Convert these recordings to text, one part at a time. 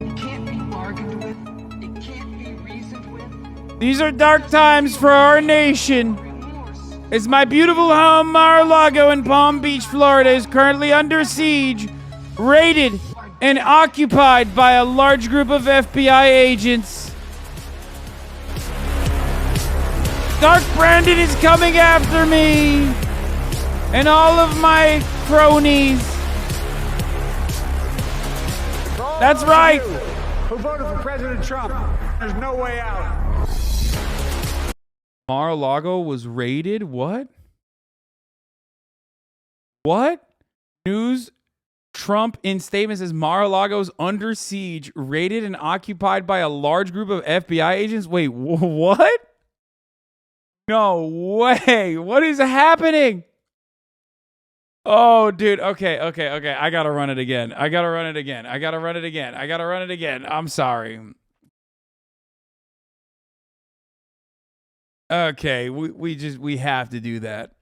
It can't be bargained with. It can't be reasoned with. These are dark times for our nation. As my beautiful home, Mar-a-Lago in Palm Beach, Florida, is currently under siege, raided, and occupied by a large group of FBI agents. Dark Brandon is coming after me and all of my cronies. That's right. Who voted for President Trump? There's no way out. Mar-a-Lago was raided? What? What? News Trump in statement says Mar-a-Lago's under siege, raided and occupied by a large group of FBI agents. Wait, what? No way. What is happening? Oh, dude. Okay. I gotta run it again. I'm sorry. Okay, we have to do that.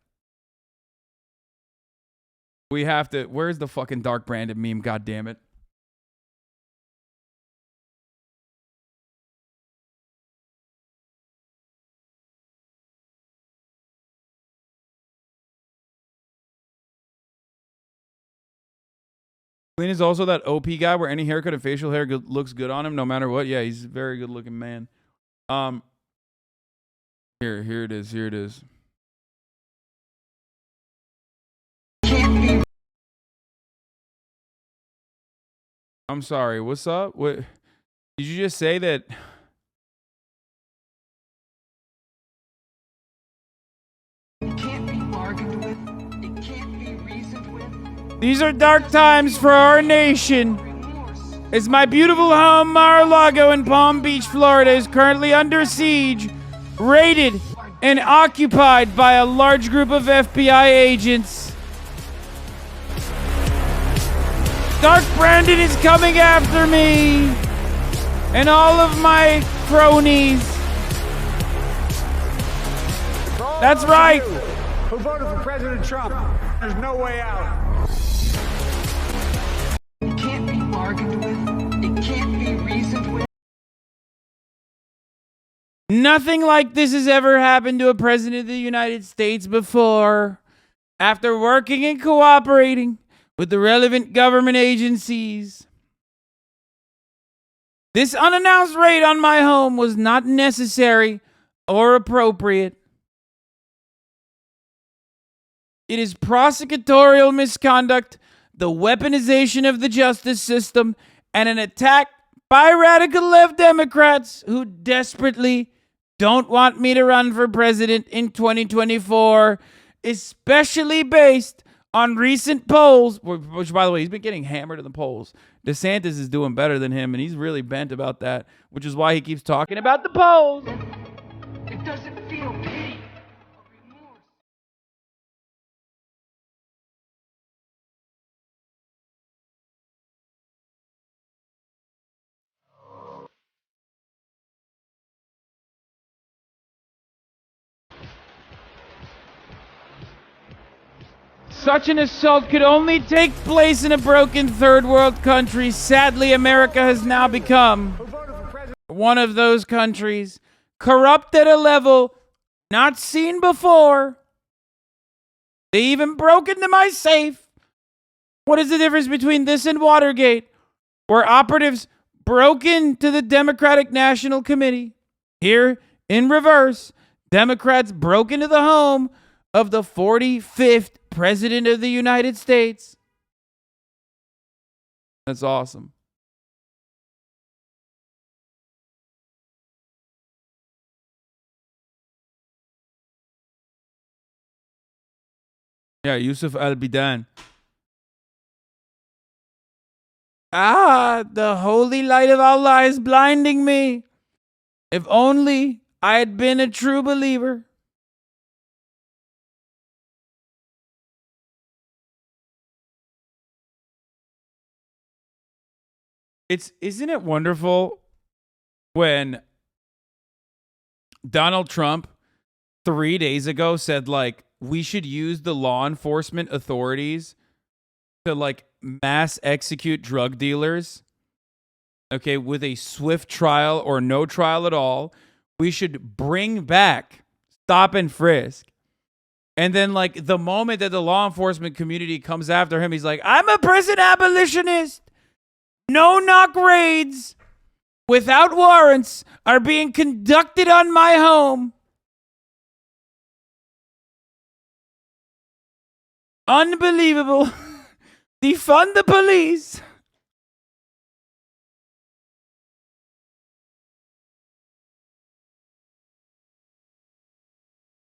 We have to. Where's the fucking Dark Brandon meme? God damn it. Clean is also that OP guy where any haircut and facial hair looks good on him no matter what. Yeah, he's a very good looking man. Here it is. I'm sorry. What's up? What did you just say that? It can't be bargained with. It can't be reasoned with. These are dark times for our nation. As my beautiful home, Mar-a-Lago in Palm Beach, Florida, is currently under siege, raided, and occupied by a large group of FBI agents. Dark Brandon is coming after me and all of my cronies. That's right. Who voted for President Trump? There's no way out. It can't be bargained with. It can't be reasoned with. Nothing like this has ever happened to a president of the United States before. After working and cooperating with the relevant government agencies, this unannounced raid on my home was not necessary or appropriate. It is prosecutorial misconduct, the weaponization of the justice system, and an attack by radical left Democrats who desperately don't want me to run for president in 2024, especially based on recent polls, which, by the way, he's been getting hammered in the polls. DeSantis is doing better than him, and he's really bent about that, which is why he keeps talking about the polls. It doesn't feel pity or remorse. Such an assault could only take place in a broken third world country. Sadly, America has now become one of those countries, corrupt at a level not seen before. They even broke into my safe. What is the difference between this and Watergate, where operatives broke into the Democratic National Committee? Here, in reverse, Democrats broke into the home of the 45th President of the United States. That's awesome. Yeah, Yusuf Al-Bidan. The holy light of Allah is blinding me. If only I had been a true believer. Isn't it wonderful when Donald Trump 3 days ago said, like, we should use the law enforcement authorities to, like, mass execute drug dealers? okay, with a swift trial or no trial at all. We should bring back stop and frisk. And then, like, the moment that the law enforcement community comes after him, he's like, I'm a prison abolitionist. No knock raids without warrants are being conducted on my home. Unbelievable. Defund the police.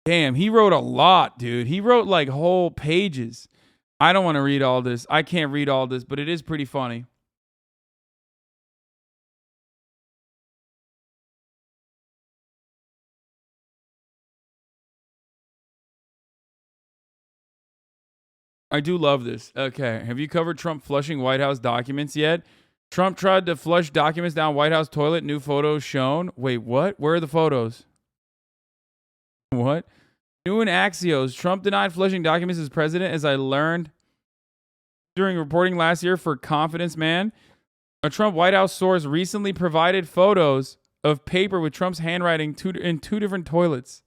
Damn, he wrote a lot, dude. He wrote like whole pages. I don't want to read all this. I can't read all this, but it is pretty funny. I do love this. Okay. Have you covered Trump flushing White House documents yet? Trump tried to flush documents down White House toilet. New photos shown. Wait, what? Where are the photos? What? New in Axios. Trump denied flushing documents as president, as I learned during reporting last year for Confidence Man. A Trump White House source recently provided photos of paper with Trump's handwriting in two different toilets.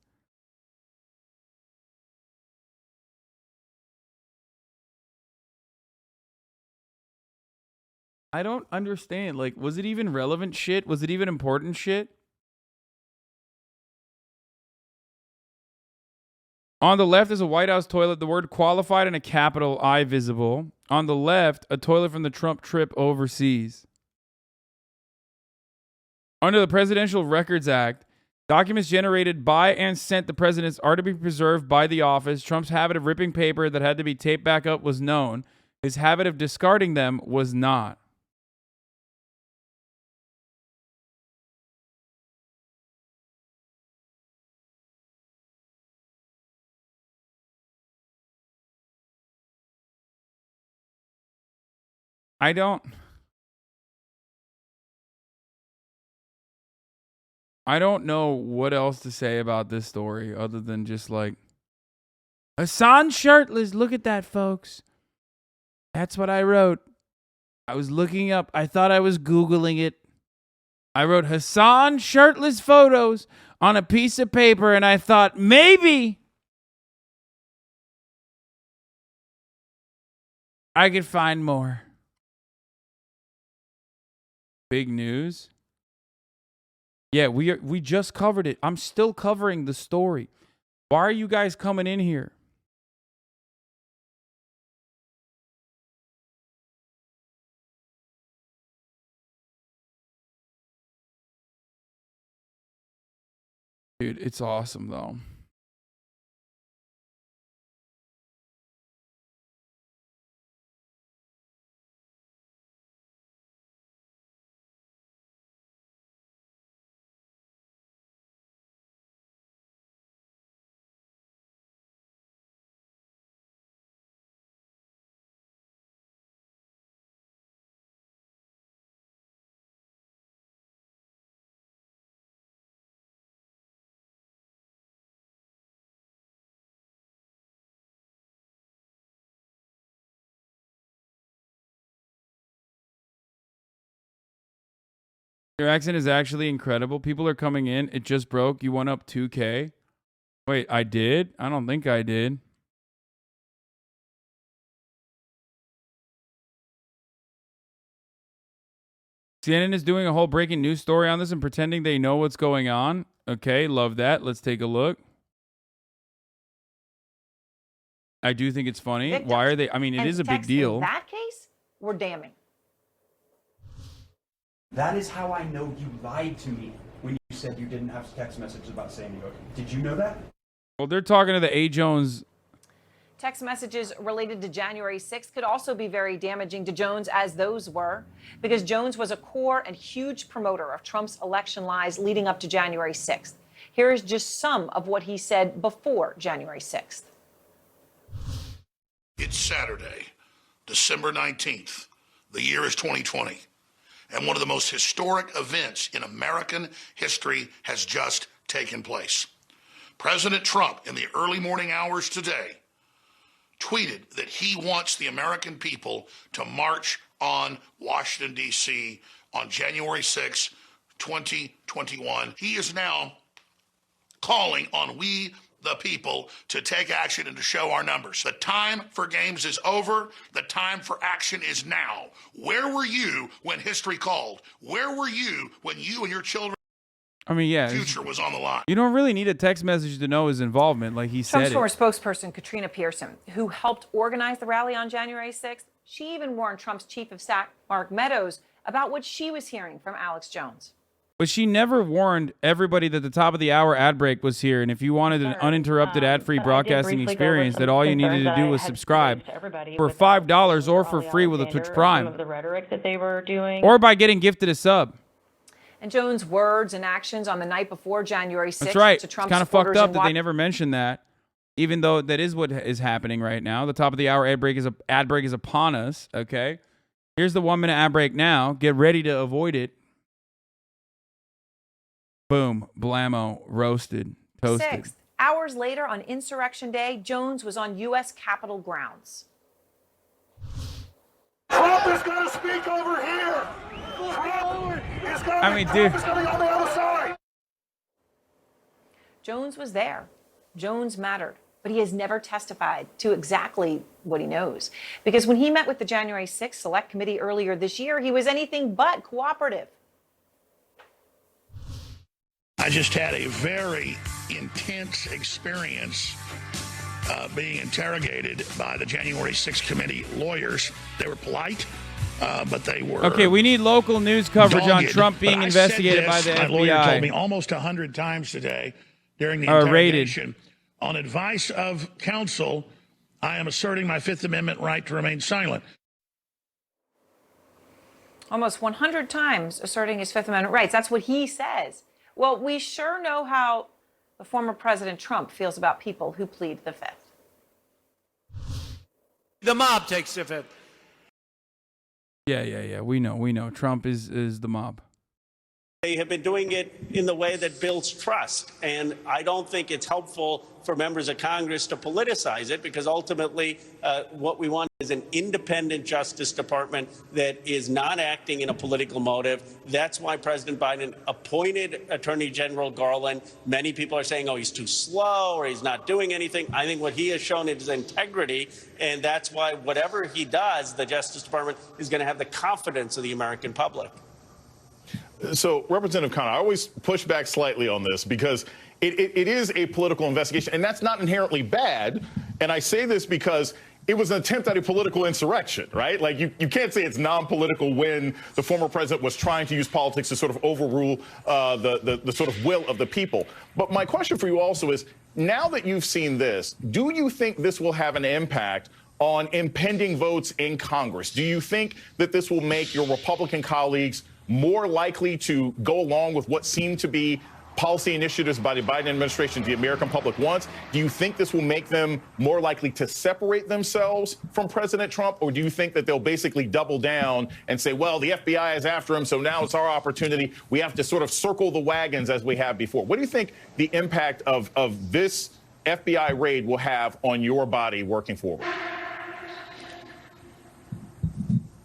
I don't understand. Like, was it even relevant shit? Was it even important shit? On the left is a White House toilet, the word qualified and a capital I visible. On the left, a toilet from the Trump trip overseas. Under the Presidential Records Act, documents generated by and sent the presidents are to be preserved by the office. Trump's habit of ripping paper that had to be taped back up was known. His habit of discarding them was not. I don't know what else to say about this story other than just like, Hasan shirtless. Look at that, folks. That's what I wrote. I was looking up. I thought I was Googling it. I wrote Hasan shirtless photos on a piece of paper, and I thought maybe I could find more. Big news. Yeah, we just covered it. I'm still covering the story. Why are you guys coming in here? Dude, it's awesome though. Your accent is actually incredible. People are coming in. It just broke. You went up 2K. Wait, I did? I don't think I did. CNN is doing a whole breaking news story on this and pretending they know what's going on. Okay, love that. Let's take a look. I do think it's funny. Victims. Why are they? I mean, it is a big deal. In that case, were damning. That is how I know you lied to me when you said you didn't have text messages about Sandy Hook. Did you know that? Well, they're talking to the A. Jones. Text messages related to January 6th could also be very damaging to Jones, as those were, because Jones was a core and huge promoter of Trump's election lies leading up to January 6th. Here is just some of what he said before January 6th. It's Saturday, December 19th. The year is 2020. And one of the most historic events in American history has just taken place. President Trump, in the early morning hours today, tweeted that he wants the American people to march on Washington, D.C. on January 6, 2021. He is now calling on we, the people, to take action and to show our numbers. The time for games is over. The time for action is now. Where were you when history called? Where were you when you and your children's future was on the line? You don't really need a text message to know his involvement, like he Trump's said former it. spokesperson, Katrina Pearson, who helped organize the rally on January 6th, she even warned Trump's chief of staff, Mark Meadows, about what she was hearing from Alex Jones. But she never warned everybody that the top of the hour ad break was here, and if you wanted an uninterrupted ad-free broadcasting experience, that all you needed to do was subscribe for $5 or for free with a Twitch Prime, or by getting gifted a sub. And Jones' words and actions on the night before January 6th That's right. to It's Trump's kind of fucked up that supporters they never mentioned that, even though that is what is happening right now. The top of the hour ad break is upon us. Okay, here's the 1 minute ad break now. Get ready to avoid it. Boom, blammo, roasted, toasted. 6th. Hours later on Insurrection Day, Jones was on U.S. Capitol grounds. Trump is going to speak over here. Trump is going to be on the other side. Jones was there. Jones mattered. But he has never testified to exactly what he knows. Because when he met with the January 6th Select Committee earlier this year, he was anything but cooperative. I just had a very intense experience being interrogated by the January 6th committee lawyers. They were polite, but they were Okay, we need local news coverage on dogged. Trump being But I investigated said by this, the my lawyer FBI. told me almost 100 times today during the Rated. interrogation. On advice of counsel, I am asserting my Fifth Amendment right to remain silent. Almost 100 times asserting his Fifth Amendment rights. That's what he says. Well, we sure know how the former President Trump feels about people who plead the Fifth. The mob takes the Fifth. Yeah. We know. Trump is the mob. They have been doing it in the way that builds trust. And I don't think it's helpful for members of Congress to politicize it, because ultimately what we want is an independent Justice Department that is not acting in a political motive. That's why President Biden appointed Attorney General Garland. Many people are saying, oh, he's too slow or he's not doing anything. I think what he has shown is integrity. And that's why whatever he does, the Justice Department is going to have the confidence of the American public. So, Representative Connor, I always push back slightly on this because it is a political investigation, and that's not inherently bad. And I say this because it was an attempt at a political insurrection, right? Like, you can't say it's non-political when the former president was trying to use politics to sort of overrule the sort of will of the people. But my question for you also is, now that you've seen this, do you think this will have an impact on impending votes in Congress? Do you think that this will make your Republican colleagues more likely to go along with what seem to be policy initiatives by the Biden administration the American public wants? Do you think this will make them more likely to separate themselves from President Trump? Or do you think that they'll basically double down and say, well, the FBI is after him, so now it's our opportunity. We have to sort of circle the wagons as we have before. What do you think the impact of this FBI raid will have on your body working forward?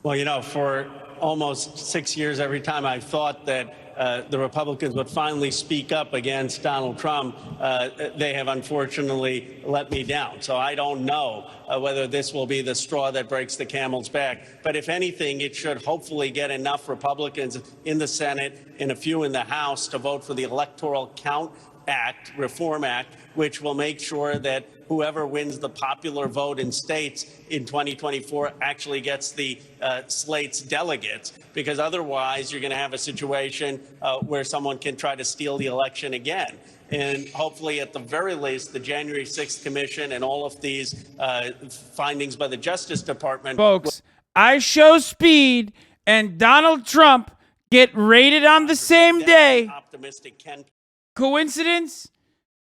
Well, you know, for almost 6 years, every time I thought that the Republicans would finally speak up against Donald Trump, they have unfortunately let me down. So I don't know whether this will be the straw that breaks the camel's back. But if anything, it should hopefully get enough Republicans in the Senate and a few in the House to vote for the Electoral Count Act, Reform Act, which will make sure that whoever wins the popular vote in states in 2024 actually gets the slate's delegates, because otherwise you're going to have a situation where someone can try to steal the election again. And hopefully, at the very least, the January 6th Commission and all of these findings by the Justice Department. Folks, I Show Speed and Donald Trump get raided on the same day. Optimistic can. Coincidence?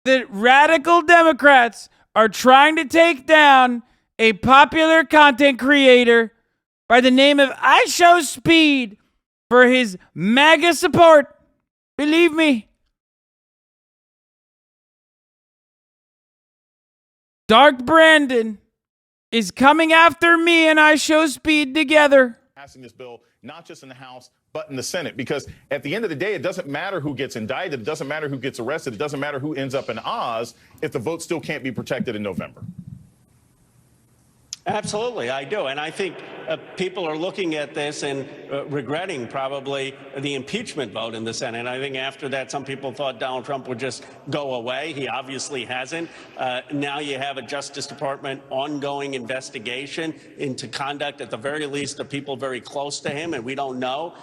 That radical Democrats are trying to take down a popular content creator by the name of I Show Speed for his MAGA support. Believe me. Dark Brandon is coming after me and I Show Speed together. Passing this bill, not just in the House, but in the Senate, because at the end of the day, it doesn't matter who gets indicted. It doesn't matter who gets arrested. It doesn't matter who ends up in Oz if the vote still can't be protected in November. Absolutely, I do. And I think people are looking at this and regretting probably the impeachment vote in the Senate. I think after that, some people thought Donald Trump would just go away. He obviously hasn't. Now you have a Justice Department ongoing investigation into conduct, at the very least, of people very close to him. And we don't know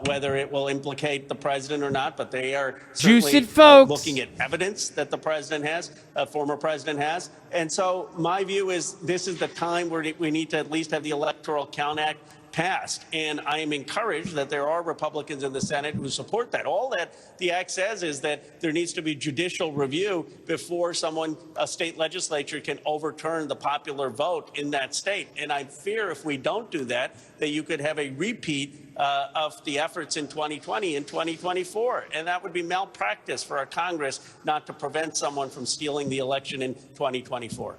whether it will implicate the president or not, but they are certainly looking at evidence that the president has, former president has. And so my view is this is the time where we need to at least have the Electoral Count Act passed. And I am encouraged that there are Republicans in the Senate who support that. All that the act says is that there needs to be judicial review before a state legislature can overturn the popular vote in that state. And I fear if we don't do that, that you could have a repeat of the efforts in 2020 and 2024. And that would be malpractice for our Congress not to prevent someone from stealing the election in 2024.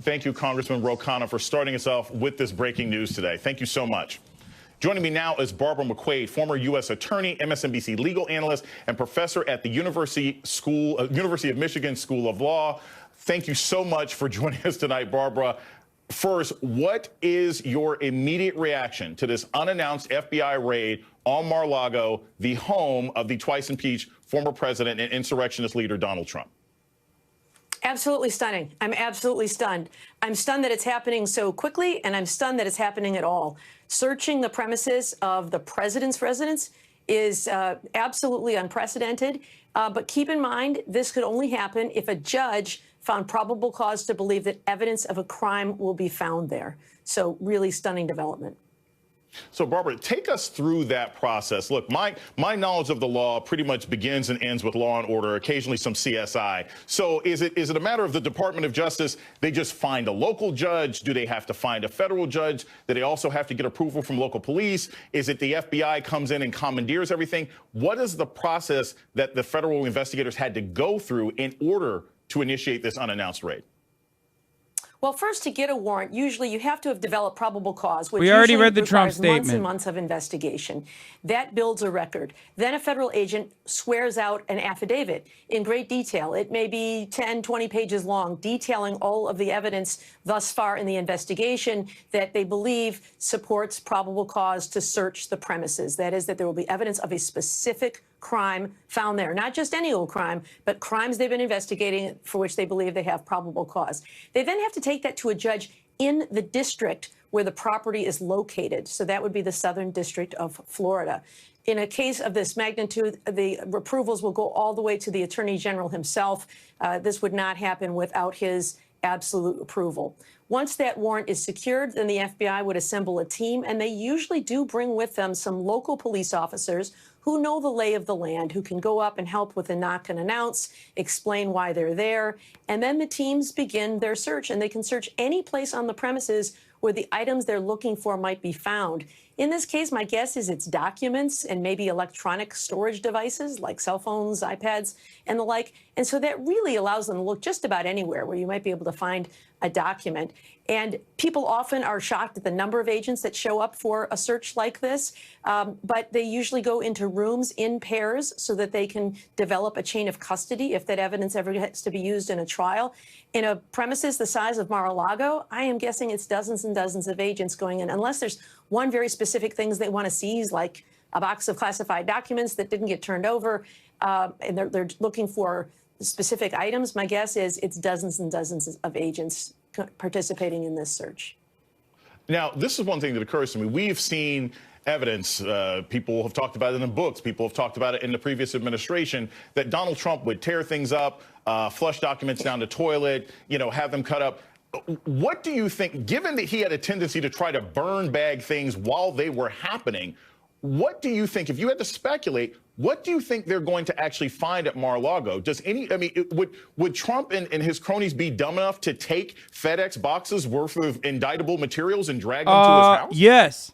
Thank you, Congressman Ro Khanna, for starting us off with this breaking news today. Thank you so much. Joining me now is Barbara McQuade, former U.S. attorney, MSNBC legal analyst, and professor at the University of Michigan School of Law. Thank you so much for joining us tonight, Barbara. First, what is your immediate reaction to this unannounced FBI raid on Mar-a-Lago, the home of the twice impeached former president and insurrectionist leader Donald Trump? Absolutely stunning. I'm absolutely stunned. I'm stunned that it's happening so quickly, and I'm stunned that it's happening at all. Searching the premises of the president's residence is absolutely unprecedented. But keep in mind, this could only happen if a judge found probable cause to believe that evidence of a crime will be found there. So really stunning development. So, Barbara, take us through that process. Look, my knowledge of the law pretty much begins and ends with Law and Order, occasionally some CSI. So is it a matter of the Department of Justice? They just find a local judge? Do they have to find a federal judge? Do they also have to get approval from local police? Is it the FBI comes in and commandeers everything? What is the process that the federal investigators had to go through in order to initiate this unannounced raid? Well, first, to get a warrant, usually you have to have developed probable cause, which we already usually read the Trump requires months statement. and months of investigation. That builds a record. Then a federal agent swears out an affidavit in great detail. It may be 10, 20 pages long, detailing all of the evidence thus far in the investigation that they believe supports probable cause to search the premises. That is, that there will be evidence of a specific crime found there, not just any old crime, but crimes they've been investigating for which they believe they have probable cause. They then have to take that to a judge in the district where the property is located. So that would be the Southern District of Florida. In a case of this magnitude, the approvals will go all the way to the Attorney General himself. This would not happen without his absolute approval. Once that warrant is secured, then the FBI would assemble a team, and they usually do bring with them some local police officers who know the lay of the land, who can go up and help with a knock and announce, explain why they're there. And then the teams begin their search, and they can search any place on the premises where the items they're looking for might be found. In this case, my guess is it's documents and maybe electronic storage devices like cell phones, iPads, and the like. And so that really allows them to look just about anywhere where you might be able to find a document. And people often are shocked at the number of agents that show up for a search like this, but they usually go into rooms in pairs so that they can develop a chain of custody if that evidence ever has to be used in a trial. In a premises the size of Mar-a-Lago, I am guessing it's dozens and dozens of agents going in, unless there's one very specific things they want to seize, like a box of classified documents that didn't get turned over, and they're looking for specific items. My guess is it's dozens and dozens of agents participating in this search. Now, this is one thing that occurs to me. We've seen evidence. People have talked about it in the books. People have talked about it in the previous administration, that Donald Trump would tear things up, flush documents down the toilet, have them cut up. What do you think, given that he had a tendency to try to burn bag things while they were happening, what do you think, if you had to speculate, what do you think they're going to actually find at Mar-a-Lago? Would Trump and his cronies be dumb enough to take FedEx boxes worth of indictable materials and drag them to his house? Yes.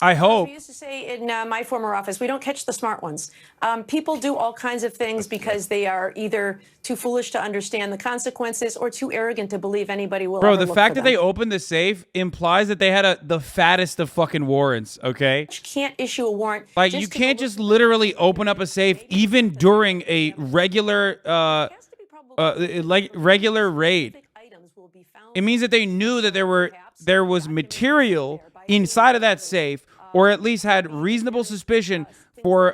I hope. We used to say in my former office, we don't catch the smart ones. People do all kinds of things because they are either too foolish to understand the consequences or too arrogant to believe anybody will. Bro, the fact that they opened the safe implies that they had the fattest of fucking warrants, okay? You can't issue a warrant. Like, you can't just literally open up a safe even during a regular, regular raid. It means that they knew that there was material inside of that safe, or at least had reasonable suspicion for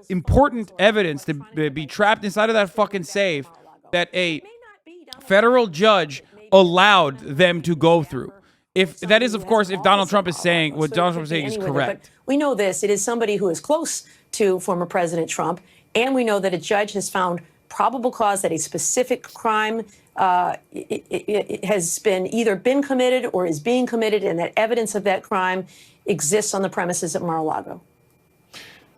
important evidence to be trapped inside of that fucking safe that a federal judge allowed them to go through. If that is, of course, if Donald Trump is saying what Donald Trump is saying is correct. But we know this. It is somebody who is close to former President Trump, and we know that a judge has found probable cause that a specific crime it has either been committed or is being committed, and that evidence of that crime exists on the premises at Mar-a-Lago.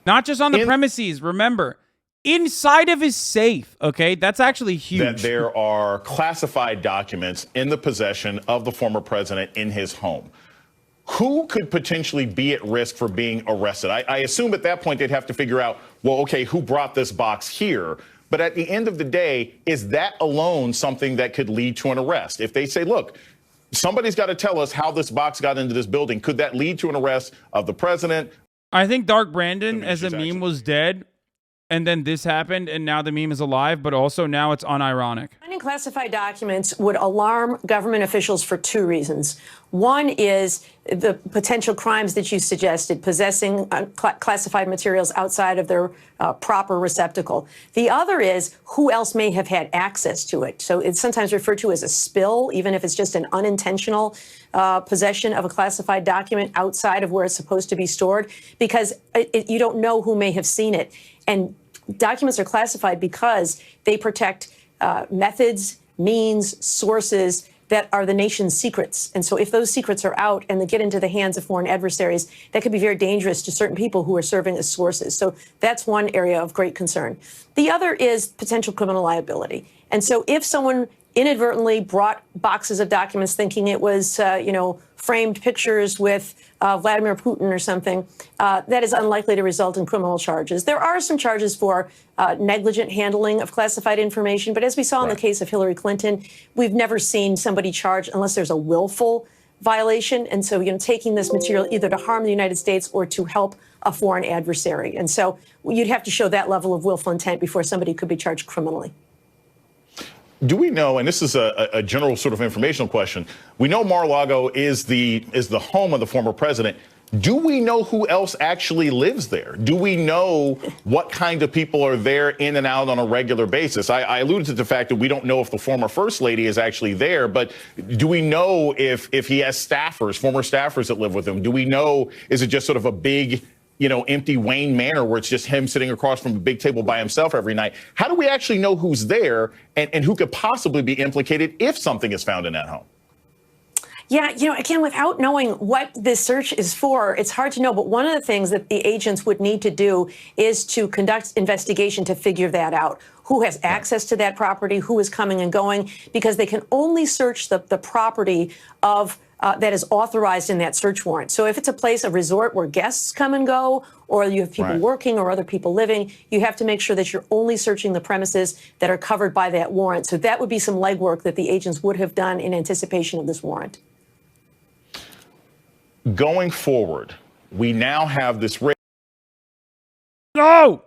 Not just on the premises, remember, inside of his safe, okay? That's actually huge. That there are classified documents in the possession of the former president in his home. Who could potentially be at risk for being arrested? I assume at that point they'd have to figure out, well, okay, who brought this box here? But at the end of the day, is that alone something that could lead to an arrest? If they say, look, somebody's got to tell us how this box got into this building, could that lead to an arrest of the president? I think Dark Brandon as a meme was dead, and then this happened, and now the meme is alive, but also now it's unironic. Finding classified documents would alarm government officials for two reasons. One is the potential crimes that you suggested, possessing classified materials outside of their proper receptacle. The other is who else may have had access to it. So it's sometimes referred to as a spill, even if it's just an unintentional possession of a classified document outside of where it's supposed to be stored, because you don't know who may have seen it. And documents are classified because they protect methods, means, sources that are the nation's secrets. And so if those secrets are out and they get into the hands of foreign adversaries, that could be very dangerous to certain people who are serving as sources. So that's one area of great concern. The other is potential criminal liability. And so if someone inadvertently brought boxes of documents thinking it was, framed pictures with Vladimir Putin or something, that is unlikely to result in criminal charges. There are some charges for negligent handling of classified information, but as we saw in the case of Hillary Clinton, we've never seen somebody charged unless there's a willful violation. And so, taking this material either to harm the United States or to help a foreign adversary. And so you'd have to show that level of willful intent before somebody could be charged criminally. Do we know, and this is a general sort of informational question, we know Mar-a-Lago is the home of the former president. Do we know who else actually lives there? Do we know what kind of people are there in and out on a regular basis? I alluded to the fact that we don't know if the former first lady is actually there, but do we know if he has staffers, former staffers that live with him? Do we know, is it just sort of a big, empty Wayne Manor where it's just him sitting across from a big table by himself every night? How do we actually know who's there and who could possibly be implicated if something is found in that home? Yeah, again, without knowing what this search is for, it's hard to know. But one of the things that the agents would need to do is to conduct investigation to figure that out. Who has access to that property, who is coming and going, because they can only search the property of that is authorized in that search warrant. So if it's a place, a resort where guests come and go, or you have people working or other people living, you have to make sure that you're only searching the premises that are covered by that warrant. So that would be some legwork that the agents would have done in anticipation of this warrant. Going forward, we now have this No!